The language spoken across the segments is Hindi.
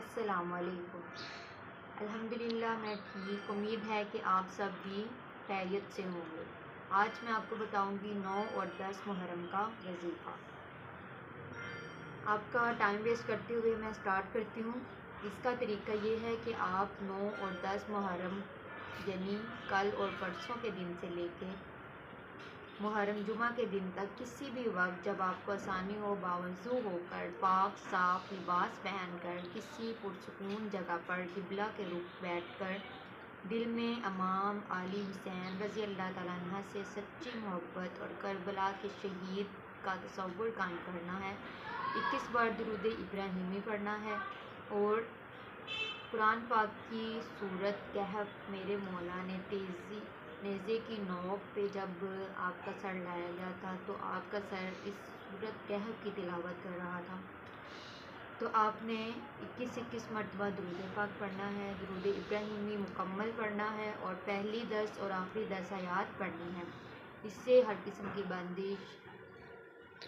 अस्सलामुअलैकुम। अल्हम्दुलिल्लाह मैं ठीक। उम्मीद है कि आप सब भी खैरियत से होंगे। आज मैं आपको बताऊंगी 9 और 10 मुहर्रम का वजीफ़ा। आपका टाइम वेस्ट करते हुए मैं स्टार्ट करती हूँ। इसका तरीका ये है कि आप 9 और 10 मुहर्रम यानी कल और परसों के दिन से लेके मुहर्रम जुमा के दिन तक किसी भी वक्त जब आपको आसानी हो, बावज़ू होकर पाक साफ लिबास पहनकर किसी पुरसुकून जगह पर किबला के रुख बैठकर दिल में इमाम अली हुसैन रज़ी अल्लाह तआला अन्हु से सच्ची मोहब्बत और करबला के शहीद का तसव्वुर कायम करना है। 21 बार दुरूद इब्राहिमी पढ़ना है और कुरान पाक की सूरत कहफ मेरे मौला ने नेज़े की नोक पे जब आपका सर लाया गया था तो आपका सर इस सूरत कहफ की तिलावत कर रहा था, तो आपने 21 मरतबा दुरूद पाक पढ़ना है, दुरूद इब्राहिमी मुकम्मल पढ़ना है और पहली 10 और आखिरी 10 आयात पढ़नी है। इससे हर किस्म की बंदिश,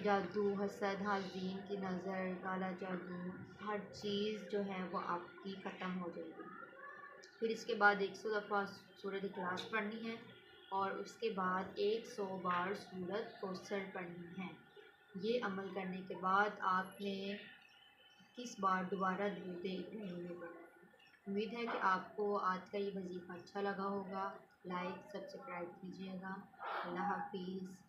जादू, हसद, हाज़िन की नज़र, काला जादू, हर चीज़ जो है वो आपकी ख़त्म हो जाएगी। फिर इसके बाद 100 दफ़ा सूरत इखलास पढ़नी है और उसके बाद 100 बार सूरत कौसर पढ़नी है। ये अमल करने के बाद आपने 21 बार दोबारा दुरूद इब्राहिमी पढ़ना है। उम्मीद है कि आपको आज का ये वजीफ़ा अच्छा लगा होगा। लाइक सब्सक्राइब कीजिएगा। अल्लाह हाफिज़।